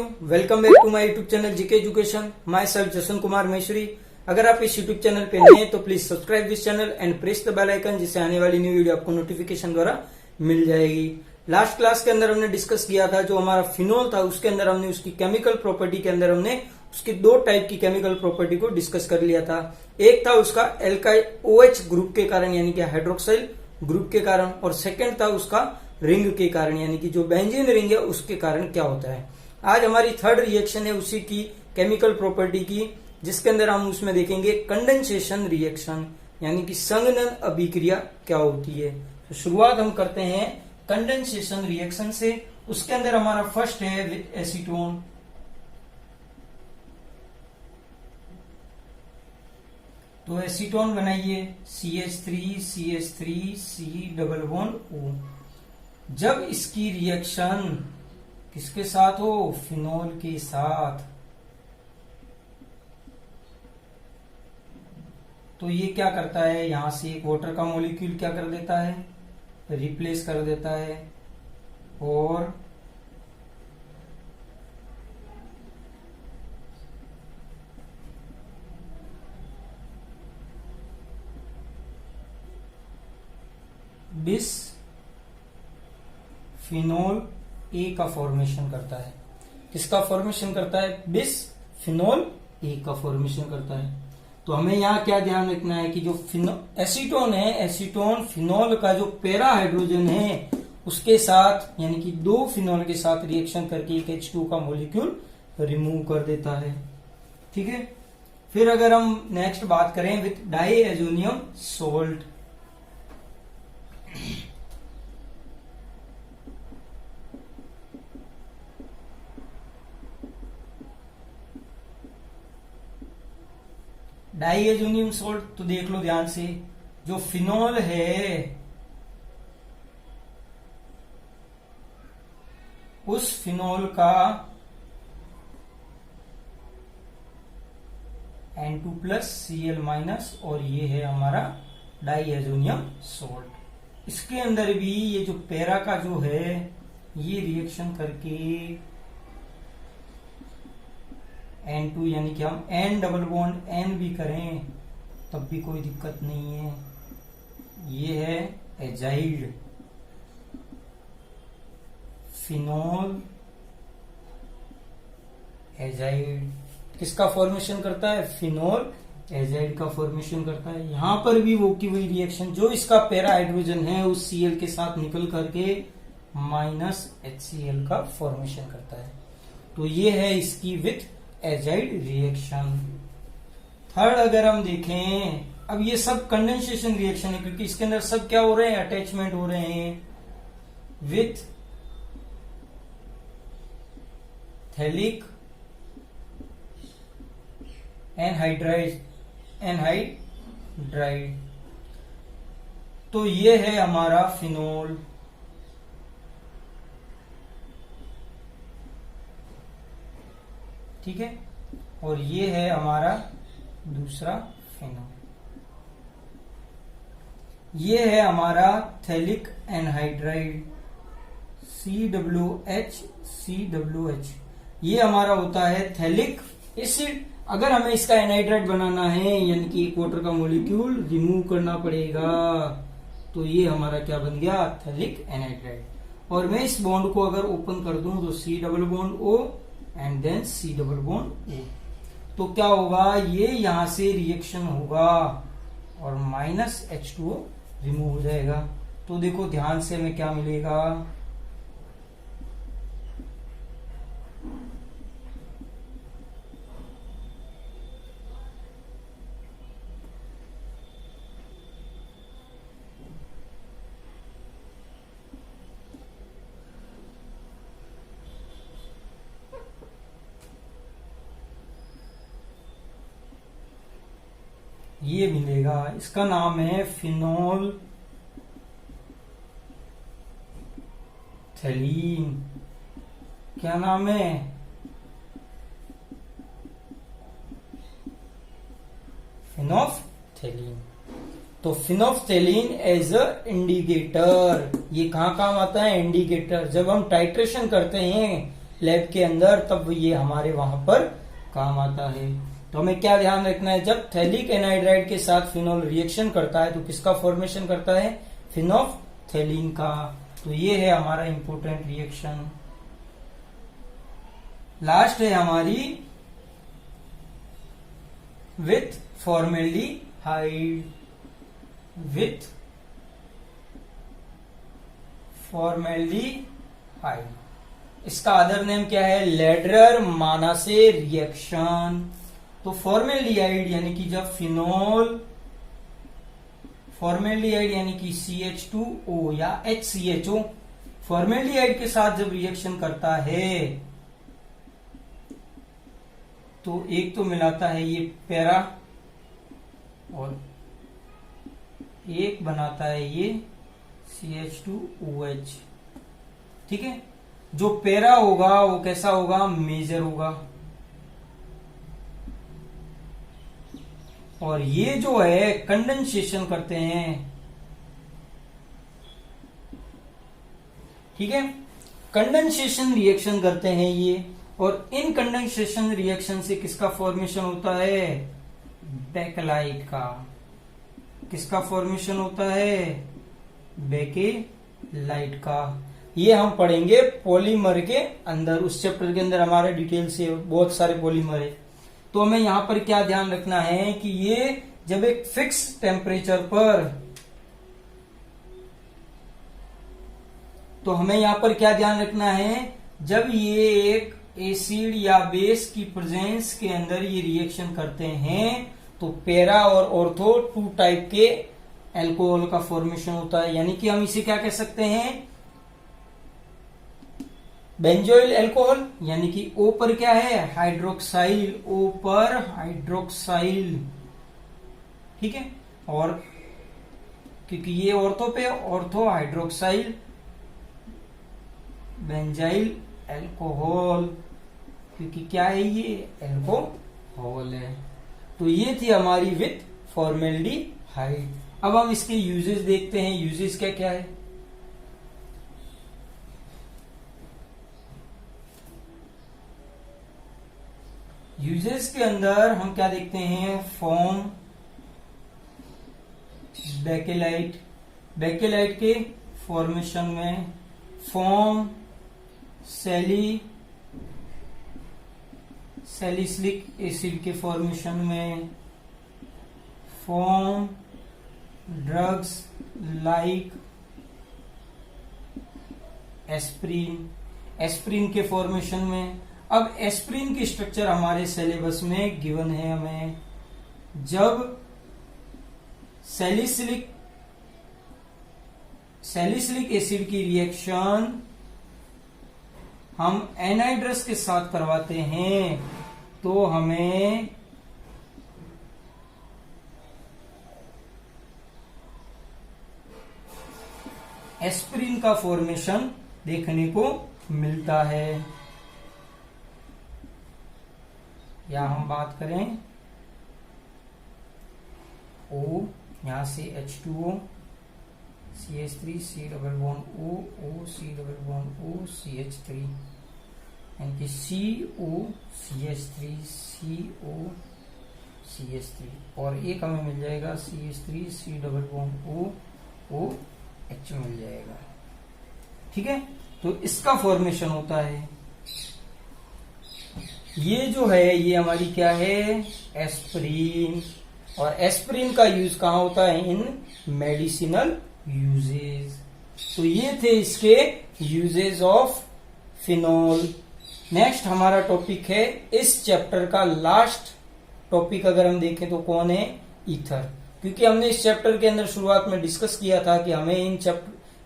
You, welcome back to my YouTube channel GK education. Myself Jaswant Kumar Maheshwari. अगर आप इस YouTube channel पे नए हैं तो please subscribe this channel and press the bell icon, जिससे आने वाली न्यू वीडियो आपको नोटिफिकेशन द्वारा मिल जाएगी। लास्ट क्लास के अंदर हमने डिस्कस किया था जो हमारा फिनोल था, उसके अंदर हमने उसकी केमिकल प्रॉपर्टी के अंदर हमने उसकी दो टाइप की केमिकल प्रॉपर्टी को डिस्कस कर लिया था। एक था उसका एल्काइल OH ग्रुप के कारण यानी कि हाइड्रोक्साइल ग्रुप के कारण, और सेकंड था उसका रिंग के कारण यानी कि जो बेंजीन रिंग है उसके कारण क्या होता है। आज हमारी थर्ड रिएक्शन है उसी की केमिकल प्रॉपर्टी की, जिसके अंदर हम उसमें देखेंगे कंडेंसेशन रिएक्शन यानी कि संघनन अभिक्रिया क्या होती है। तो शुरुआत हम करते हैं कंडेंसेशन रिएक्शन से। उसके अंदर हमारा फर्स्ट है विथ एसीटोन। तो एसीटोन बनाइए CH3CH3C डबल बॉन्ड O। जब इसकी रिएक्शन किसके साथ हो, फिनोल के साथ, तो ये क्या करता है, यहां से एक वाटर का मॉलिक्यूल क्या कर देता है, रिप्लेस कर देता है, और बिसफिनोल ए का फॉर्मेशन करता है। किसका फॉर्मेशन करता है, बिसफिनोल ए का फॉर्मेशन करता है। तो हमें यहाँ क्या ध्यान रखना है कि जो एसीटोन है, एसीटोन फिनोल का जो पैरा हाइड्रोजन है उसके साथ यानी कि दो फिनोल के साथ रिएक्शन करके एक H2 का मॉलिक्यूल रिमूव कर देता है। ठीक है। फिर अगर हम नेक्स्ट बात करें with diazonium salt. Diazonium salt तो देख लो ध्यान से, जो फिनोल है उस फिनोल का N2+Cl- और ये है हमारा डाईएजोनियम सोल्ट। इसके अंदर भी ये जो पैरा का जो है ये रिएक्शन करके N2 यानी कि हम N डबल बॉन्ड भी करें तब भी कोई दिक्कत नहीं है। ये है एजाइड फिनोल एजाइड। किसका फॉर्मेशन करता है, फिनोल एजाइड का फॉर्मेशन करता है। यहां पर भी वो की वही रिएक्शन, जो इसका पैरा हाइड्रोजन है उस Cl के साथ निकल करके -HCl का फॉर्मेशन करता है। तो ये है इसकी विथ एजाइड रिएक्शन। थर्ड अगर हम देखें, अब ये सब कंडेंसेशन रिएक्शन है क्योंकि इसके अंदर सब क्या हो रहे हैं, अटैचमेंट हो रहे हैं विथ थैलिक एनहाइड्राइड। तो ये है हमारा फिनोल। ठीक है, और ये है हमारा दूसरा फिनोल। ये है हमारा थैलिक एनहाइड्राइड COOH। ये हमारा होता है थैलिक एसिड। अगर हमें इसका एनहाइड्राइड बनाना है यानी कि एक वाटर का मॉलिक्यूल रिमूव करना पड़ेगा, तो ये हमारा क्या बन गया, थैलिक एनहाइड्राइड। और मैं इस बॉन्ड को अगर ओपन कर दूं तो C double bond O and then C double bond O। तो क्या होगा, ये यहां से रिएक्शन होगा और -H2O रिमूव हो जाएगा। तो देखो ध्यान से हमें क्या मिलेगा, ये मिलेगा। इसका नाम है फिनोल थैलीन। क्या नाम है, फिनोफ्थैलीन। तो फिनोफ्थैलीन एज अ इंडिकेटर, ये कहाँ काम आता है, इंडिकेटर। जब हम टाइट्रेशन करते हैं लैब के अंदर, तब ये हमारे वहां पर काम आता है। तो हमें क्या ध्यान रखना है, जब थैलिक एनहाइड्राइड के साथ फिनोल रिएक्शन करता है तो किसका फॉर्मेशन करता है, फिनोफ्थैलीन का। तो ये है हमारा इंपॉर्टेंट रिएक्शन। लास्ट है हमारी विथ फॉर्मेल्डिहाइड, विथ फॉर्मेल्डिहाइड। इसका अदर नेम क्या है, लेडरर मानासे रिएक्शन। तो फॉर्मेल्डिहाइड यानी कि जब फिनोल, फॉर्मेल्डिहाइड यानी कि CH2O या HCHO फॉर्मेल्डिहाइड के साथ जब रिएक्शन करता है तो एक तो मिलाता है ये पैरा और एक बनाता है ये CH2OH। ठीक है, जो पैरा होगा वो कैसा होगा, मेजर होगा, और ये जो है कंडेंसेशन करते हैं। ठीक है, कंडेंसेशन रिएक्शन करते हैं ये, और इन कंडेंसेशन रिएक्शन से किसका फॉर्मेशन होता है, बेकेलाइट का। किसका फॉर्मेशन होता है, बेकेलाइट का। ये हम पढ़ेंगे पॉलीमर के अंदर, उस चैप्टर के अंदर हमारे डिटेल से बहुत सारे पॉलीमर है। तो हमें यहां पर क्या ध्यान रखना है कि ये जब एक फिक्स टेम्परेचर पर, तो हमें यहां पर क्या ध्यान रखना है, जब ये एक एसिड या बेस की प्रेजेंस के अंदर ये रिएक्शन करते हैं तो पैरा और ऑर्थो 2 टाइप के अल्कोहल का फॉर्मेशन होता है। यानी कि हम इसे क्या कह सकते हैं, बेंजोइल अल्कोहल, यानी कि O पर क्या है, हाइड्रोक्साइल, O पर हाइड्रोक्साइल। ठीक है, और क्योंकि ये ऑर्थो पे, ऑर्थो हाइड्रोक्साइल बेंजाइल अल्कोहल, क्योंकि क्या है ये अल्कोहल है। तो ये थी हमारी विथ फॉर्मेल्डिहाइड। अब हम इसके यूजेस देखते हैं, यूजेस क्या क्या है। यूजेस के अंदर हम क्या देखते हैं, फॉर्म बेकेलाइट, बेकेलाइट के फॉर्मेशन में, फॉर्म सैलिसिलिक एसिड के फॉर्मेशन में, form drugs like aspirin, aspirin के फॉर्मेशन में। अब एस्प्रिन की स्ट्रक्चर हमारे सिलेबस में गिवन है हमें। जब सैलिसिलिक एसिड की रिएक्शन हम एनहाइड्रस के साथ करवाते हैं तो हमें एस्प्रिन का फॉर्मेशन देखने को मिलता है। या हम बात करें O, यहां से H2O, CH3, C double bond O, O, C double bond O, CH3, यानी कि CO, CH3, CO, CH3, और एक हमें मिल जाएगा CH3, C double bond O, OH मिल जाएगा। ठीक है, तो इसका फॉर्मेशन होता है। ये जो है ये हमारी क्या है, एस्प्रिन, और एस्प्रिन का यूज कहां होता है, इन मेडिसिनल यूजेस। तो ये थे इसके यूजेस ऑफ फिनोल। नेक्स्ट हमारा टॉपिक है इस चैप्टर का लास्ट टॉपिक, अगर हम देखें तो कौन है, ईथर। क्योंकि हमने इस चैप्टर के अंदर शुरुआत में डिस्कस किया था कि हमें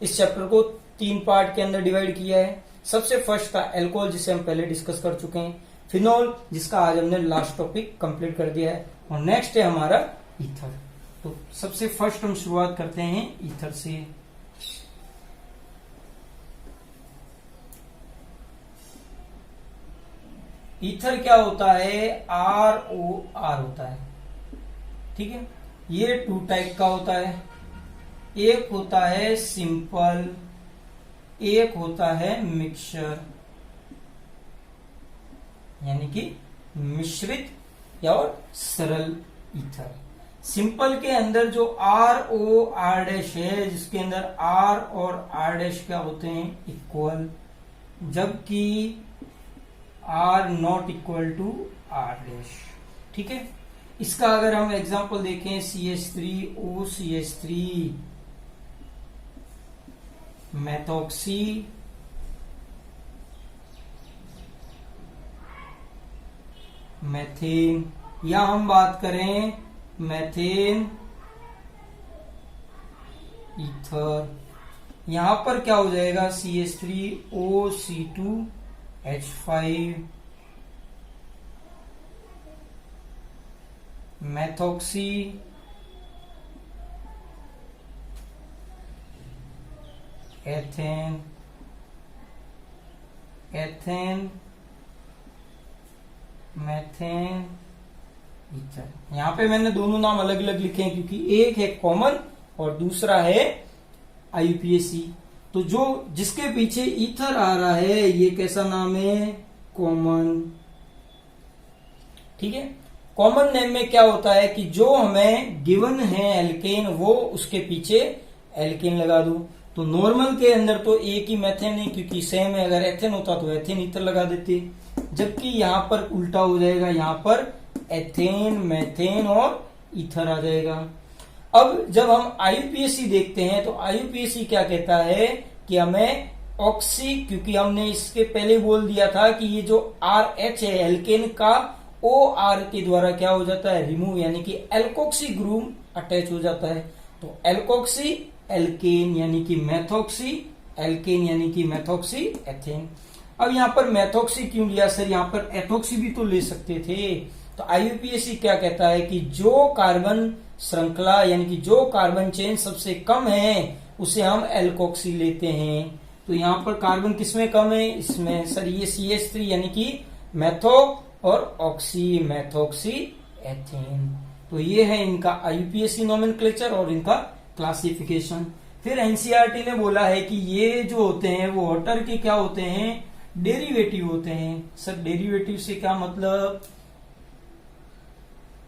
इस चैप्टर को 3 पार्ट के अंदर डिवाइड किया है। सबसे फर्स्ट था अल्कोहल, जिसे हम पहले डिस्कस कर चुके हैं, फिनोल, जिसका आज हमने लास्ट टॉपिक कंप्लीट कर दिया है, और नेक्स्ट है हमारा ईथर। तो सबसे फर्स्ट हम शुरुआत करते हैं ईथर से। ईथर क्या होता है, ROR होता है। ठीक है, ये 2 टाइप का होता है, एक होता है सिंपल, एक होता है मिक्सचर। यानी कि मिश्रित या और सरल ईथर। सिंपल के अंदर जो ROR' है, जिसके अंदर R और R' क्या होते हैं, इक्वल, जबकि R not equal to R'। ठीक है, इसका अगर हम एग्जांपल देखें CH3OCH3 मेथॉक्सी मेथेन, या हम बात करें मेथेन ईथर, यहां पर क्या हो जाएगा CH3OC2H5 methoxy ethane methane ether. यहां पे मैंने दोनों नाम अलग अलग लिखे हैं क्योंकि एक है कॉमन और दूसरा है IUPAC। तो जो जिसके पीछे ईथर आ रहा है ये कैसा नाम है, कॉमन। ठीक है, कॉमन नेम में क्या होता है कि जो हमें गिवन है एल्केन, वो उसके पीछे एल्केन लगा दो। तो नॉर्मल के अंदर तो एक ही मेथेन है क्योंकि सेम है, अगर एथेन होता तो एथेन ईथर लगा देते, जबकि यहां पर उल्टा हो जाएगा, यहां पर एथेन मेथेन और ईथर आ जाएगा। अब जब हम IUPAC देखते हैं तो IUPAC क्या कहता है कि हमें ऑक्सी, क्योंकि हमने इसके पहले बोल दिया था कि ये जो RH है एल्केन का OR के द्वारा क्या हो जाता है, रिमूव, यानी कि एल्कोक्सी ग्रुप अटैच हो जाता है। तो एल्कोक्सी एल्केन यानी कि मेथॉक्सी एल्केन यानी कि मेथॉक्सी एथेन। अब यहां पर मेथॉक्सी क्यों लिया सर, यहां पर एथोक्सी भी तो ले सकते थे। तो IUPAC क्या कहता है कि जो कार्बन श्रृंखला यानी कि जो कार्बन चेन सबसे कम है उसे हम एल्कोक्सी लेते हैं। तो यहां पर कार्बन किसमें कम है, इसमें सर ये CH3 यानी कि मेथो और ऑक्सी मेथोक्सी एथेन। तो ये है इनका IUPAC नोमेनक्लेचर और इनका क्लासिफिकेशन। फिर NCERT ने बोला है कि ये जो होते हैं वो वाटर के क्या होते हैं, डेरिवेटिव होते हैं। सर डेरिवेटिव से क्या मतलब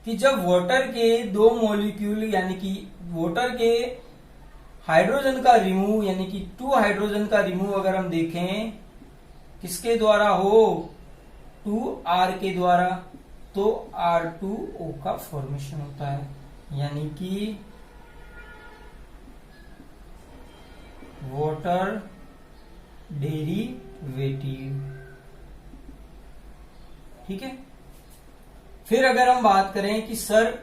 कि जब वाटर के दो मॉलिक्यूल यानी कि वाटर के हाइड्रोजन का रिमूव यानी कि 2 हाइड्रोजन का रिमूव अगर हम देखें किसके द्वारा हो, 2R के द्वारा, तो R2O का फॉर्मेशन होता है, यानी कि वाटर डेरिवेटिव। ठीक है, फिर अगर हम बात करें कि सर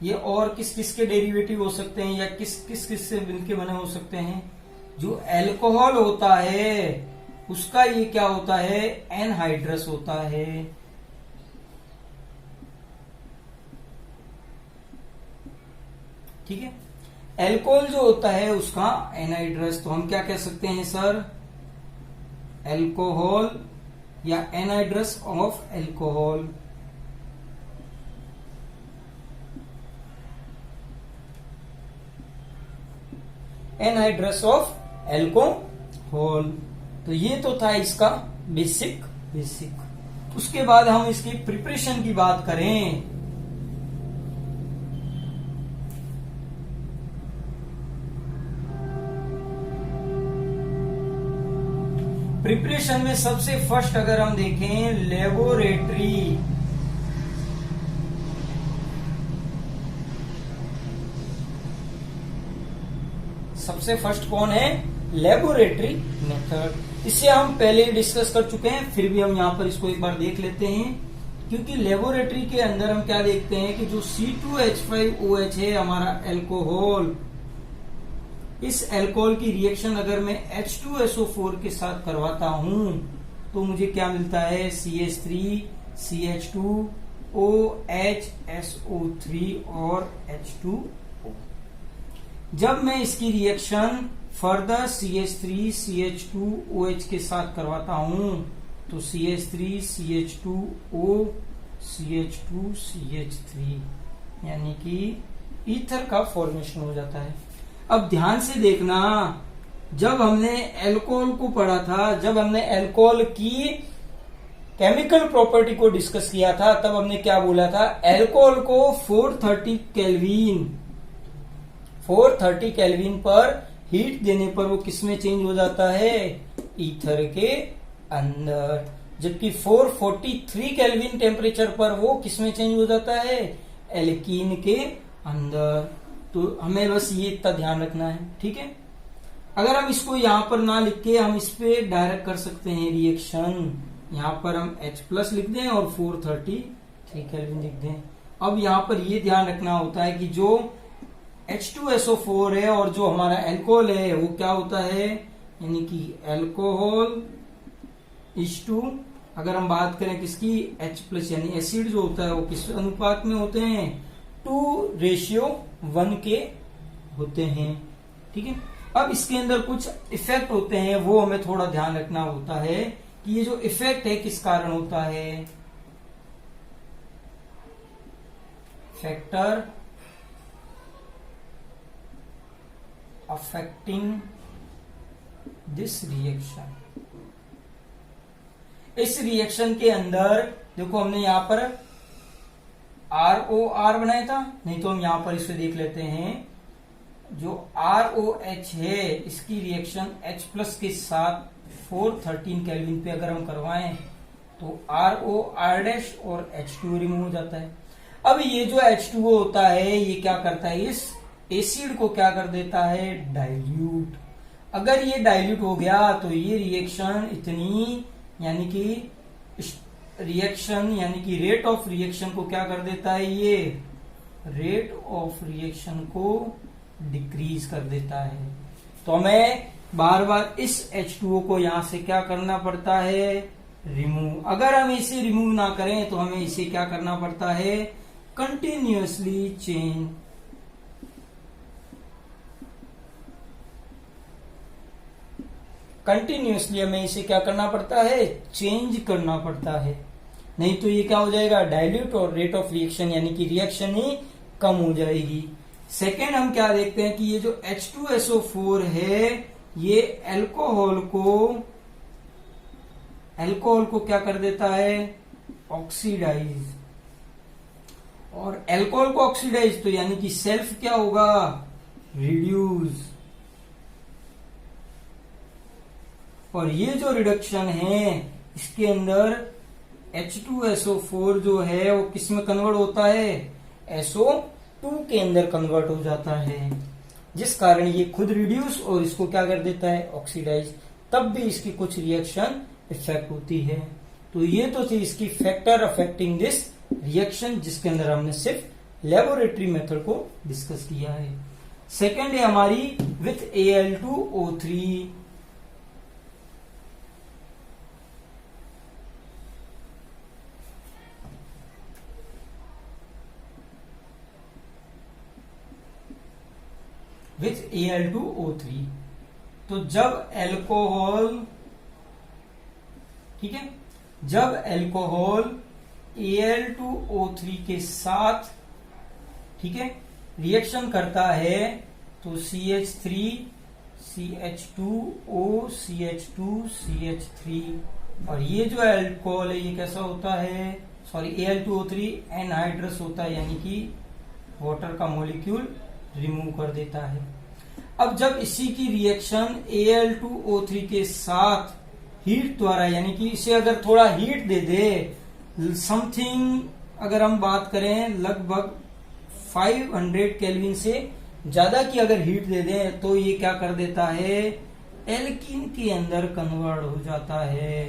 ये और किस किस के डेरिवेटिव हो सकते हैं या किस किस से मिलके बने हो सकते हैं, जो अल्कोहल होता है उसका ये क्या होता है, एनहाइड्रस होता है। ठीक है, अल्कोहल जो होता है उसका एनहाइड्रस, तो हम क्या कह सकते हैं सर, अल्कोहल या anhydrous of alcohol. Anhydrous of alcohol. तो ये तो था इसका बेसिक। उसके बाद हम इसकी प्रिपरेशन की बात करें, प्रिपरेशन में सबसे फर्स्ट अगर हम देखें लेबोरेटरी, सबसे फर्स्ट कौन है, लेबोरेटरी मेथड। इसे हम पहले डिस्कस कर चुके हैं, फिर भी हम यहां पर इसको एक बार देख लेते हैं, क्योंकि लेबोरेटरी के अंदर हम क्या देखते हैं कि जो C2H5OH है हमारा अल्कोहल, इस अल्कोहल की रिएक्शन अगर मैं H2SO4 के साथ करवाता हूं तो मुझे क्या मिलता है, CH3CH2OHSO3 और H2O। जब मैं इसकी रिएक्शन फर्दर CH3CH2OH के साथ करवाता हूं तो CH3CH2O CH2CH3 यानी कि ईथर का फॉर्मेशन हो जाता है। अब ध्यान से देखना, जब हमने अल्कोहल को पढ़ा था, जब हमने अल्कोहल की केमिकल प्रॉपर्टी को डिस्कस किया था, तब हमने क्या बोला था, एल्कोहल को 430 केल्विन पर हीट देने पर वो किसमें चेंज हो जाता है, ईथर के अंदर। जबकि 443 केल्विन टेम्परेचर पर वो किसमें चेंज हो जाता है, एल्कीन के अंदर। तो हमें बस ये इतना ध्यान रखना है, ठीक है। अगर हम इसको यहां पर ना लिख के हम इस पे डायरेक्ट कर सकते हैं रिएक्शन, यहां पर हम H+ लिख दें और 433 केल्विन लिख दें। अब यहां पर ये ध्यान रखना होता है कि जो H2SO4 है और जो हमारा अल्कोहल है वो क्या होता है, यानी कि अल्कोहल H2, अगर हम बात करें किसकी, H+ यानी एसिड जो होता है वो किस अनुपात में होते हैं, 2:1 के होते हैं, ठीक है। अब इसके अंदर कुछ इफेक्ट होते हैं, वो हमें थोड़ा ध्यान रखना होता है कि ये जो इफेक्ट है किस कारण होता है, फैक्टर अफेक्टिंग दिस रिएक्शन। इस रिएक्शन के अंदर देखो हमने यहां पर ROR बनाया था, नहीं तो हम यहां पर इसे देख लेते हैं। जो ROH है इसकी रिएक्शन H+ के साथ 413 केल्विन पे अगर हम करवाएं तो ROR' और H2O रिमूव हो जाता है। अब ये जो H2O होता है ये क्या करता है, इस एसिड को क्या कर देता है, डाइल्यूट। अगर ये डाइल्यूट हो गया तो ये रिएक्शन इतनी, यानी कि रिएक्शन यानी कि रेट ऑफ रिएक्शन को क्या कर देता है, ये रेट ऑफ रिएक्शन को डिक्रीज कर देता है। तो हमें बार बार इस H2O को यहां से क्या करना पड़ता है, रिमूव। अगर हम इसे रिमूव ना करें तो हमें इसे क्या करना पड़ता है, कंटिन्यूअसली चेंज। कंटिन्यूअसली हमें इसे क्या करना पड़ता है, चेंज करना पड़ता है, नहीं तो ये क्या हो जाएगा, डाइल्यूट और रेट ऑफ रिएक्शन यानी कि रिएक्शन ही कम हो जाएगी। सेकेंड हम क्या देखते हैं कि ये जो H2SO4 है ये अल्कोहल को क्या कर देता है, ऑक्सीडाइज। और अल्कोहल को ऑक्सीडाइज तो यानी कि सेल्फ क्या होगा, रिड्यूस। और ये जो रिडक्शन है इसके अंदर H2SO4 जो है वो किस में कन्वर्ट होता है, SO2 के अंदर कन्वर्ट हो जाता है, जिस कारण ये खुद रिड्यूस और इसको क्या कर देता है, ऑक्सीडाइज। तब भी इसकी कुछ रिएक्शन इफेक्ट होती है। तो ये तो थी इसकी फैक्टर अफेक्टिंग दिस रिएक्शन, जिसके अंदर हमने सिर्फ लेबोरेटरी मेथड को डिस्कस किया है। सेकेंड है हमारी विथ Al2O3। With Al2O3। तो जब अल्कोहल, ठीक है, जब अल्कोहल Al2O3 के साथ, ठीक है, रिएक्शन करता है तो CH3 CH2O CH2 CH3, और ये जो अल्कोहल है ये कैसा होता है, सॉरी Al2O3 एनहाइड्रस होता है, यानी कि वाटर का मॉलिक्यूल रिमूव कर देता है। अब जब इसी की रिएक्शन Al2O3 के साथ हीट द्वारा, यानी कि इसे अगर थोड़ा हीट दे दे, समथिंग अगर हम बात करें लगभग 500 केल्विन से ज्यादा की अगर हीट दे दें तो ये क्या कर देता है, एल्कीन के अंदर कन्वर्ट हो जाता है।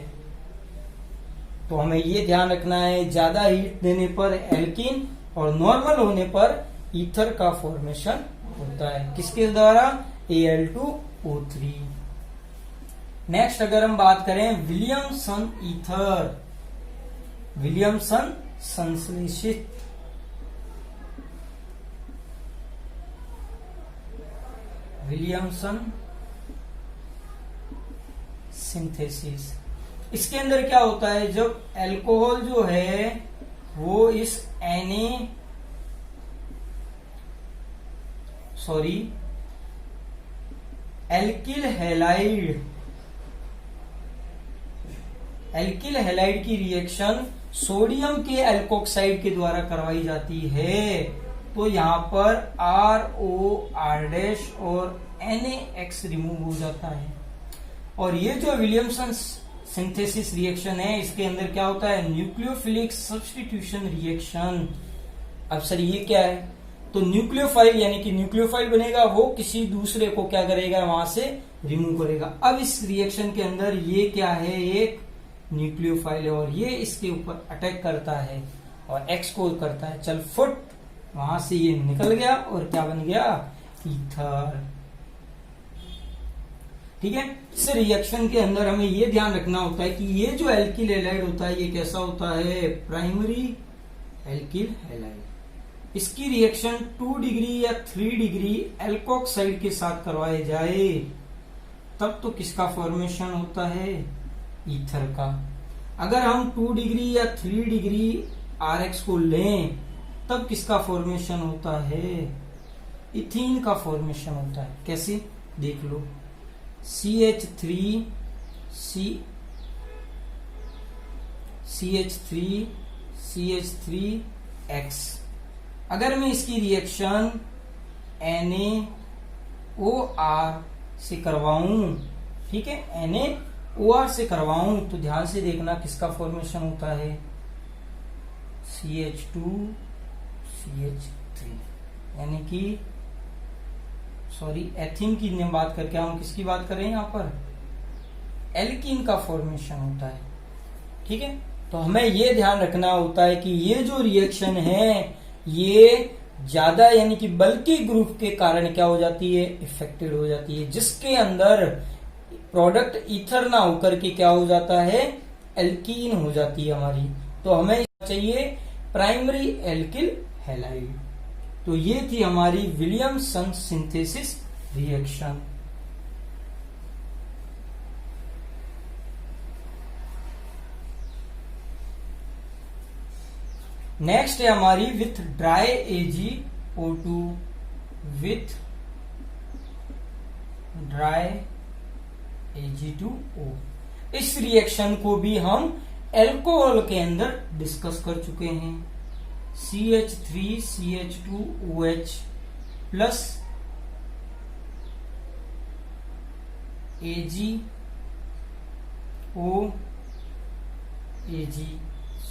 तो हमें ये ध्यान रखना है, ज्यादा हीट देने पर एल्कीन और नॉर्मल होने पर ईथर का फॉर्मेशन होता है, किसके द्वारा, Al2O3। नेक्स्ट अगर हम बात करें विलियमसन ईथर, विलियमसन संश्लेषित, विलियमसन सिंथेसिस। इसके अंदर क्या होता है, जब अल्कोहल जो है वो इस एल्किल हैलाइड एल्किल हैलाइड की रिएक्शन सोडियम के एल्कोक्साइड के द्वारा करवाई जाती है, तो यहाँ पर ROR- और NaX रिमूव हो जाता है। और ये जो विलियमसन सिंथेसिस रिएक्शन है, इसके अंदर क्या होता है, न्यूक्लियोफिलिक सब्स्टिट्यूशन रिएक्शन। अब सर ये क्या है, तो न्यूक्लियोफाइल यानी कि न्यूक्लियोफाइल बनेगा, वो किसी दूसरे को क्या करेगा, वहां से रिमूव करेगा। अब इस रिएक्शन के अंदर ये क्या है, एक न्यूक्लियोफाइल है और ये इसके ऊपर अटैक करता है और एक्स को करता है, चल फुट, वहां से ये निकल गया और क्या बन गया, ईथर। ठीक है। इस रिएक्शन के अंदर हमें ये ध्यान रखना होता है कि ये जो एल्किल हैलाइड होता है, ये कैसा होता है, प्राइमरी एल्किल हैलाइड। इसकी रिएक्शन 2 डिग्री या 3 डिग्री एल्कोक्साइड के साथ करवाए जाए तब तो किसका फॉर्मेशन होता है, ईथर का। अगर हम 2 डिग्री या 3 डिग्री RX को लें तब किसका फॉर्मेशन होता है, इथीन का फॉर्मेशन होता है। कैसे, देख लो, CH3CH3X। अगर मैं इसकी रिएक्शन NaOR से करवाऊं, ठीक है, NaOR से करवाऊं, तो ध्यान से देखना किसका फॉर्मेशन होता है, CH2CH3, यानी कि सॉरी एथीन की बात करके हम किसकी बात कर रहे हैं, यहां पर एल्कीन का फॉर्मेशन होता है। ठीक है, तो हमें ये ध्यान रखना होता है कि ये जो रिएक्शन है ये ज्यादा यानी कि बल्कि ग्रुप के कारण क्या हो जाती है, इफेक्टेड हो जाती है, जिसके अंदर प्रोडक्ट ईथर ना होकर के क्या हो जाता है, एल्कीन हो जाती है हमारी। तो हमें चाहिए प्राइमरी एल्किल हैलाइड। तो ये थी हमारी विलियमसन सिंथेसिस रिएक्शन। नेक्स्ट है हमारी with dry AgO2, with dry Ag2O। इस रिएक्शन को भी हम एल्कोहल के अंदर डिस्कस कर चुके हैं। CH3CH2OH प्लस AgOAg,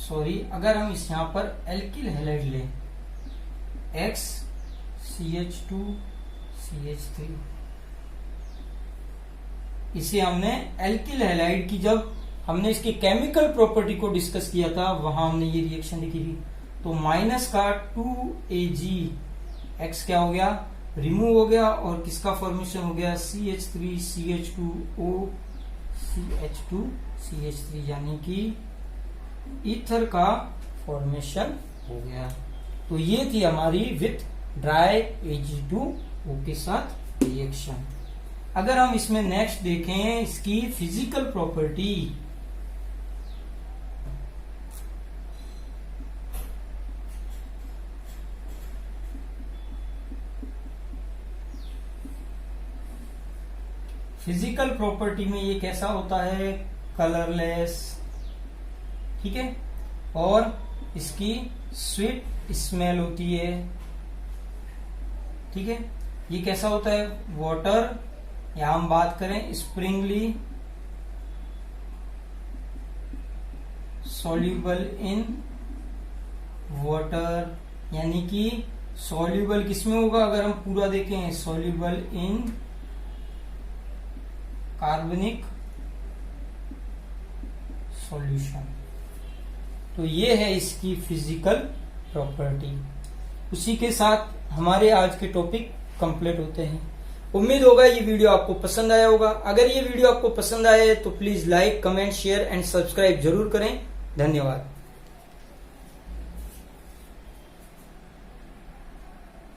सॉरी अगर हम इस यहां पर एल्किल हैलाइड लें, XCH2CH3, इसे हमने एल्किल हैलाइड की, जब हमने इसकी केमिकल प्रॉपर्टी को डिस्कस किया था वहां हमने ये रिएक्शन लिखी थी। तो माइनस का 2Ag, क्या हो गया, रिमूव हो गया और किसका फॉर्मेशन हो गया, CH3CH2O CH2CH3, यानी कि ईथर का फॉर्मेशन हो गया। तो ये थी हमारी विथ ड्राई Ag2O के साथ रिएक्शन। अगर हम इसमें नेक्स्ट देखें इसकी फिजिकल प्रॉपर्टी, फिजिकल प्रॉपर्टी में ये कैसा होता है, कलरलेस, ठीक है, और इसकी स्वीट स्मेल होती है। ठीक है, ये कैसा होता है, वाटर, या हम बात करें स्प्रिंगली, सॉल्यूबल इन वाटर, यानी कि सॉल्यूबल किसमें होगा, अगर हम पूरा देखें, सॉल्यूबल इन कार्बनिक सॉल्यूशन। तो ये है इसकी फिजिकल प्रॉपर्टी। उसी के साथ हमारे आज के टॉपिक कंप्लीट होते हैं। उम्मीद होगा ये वीडियो आपको पसंद आया होगा। अगर ये वीडियो आपको पसंद आया है तो please like, comment, share and subscribe जरूर करें। धन्यवाद।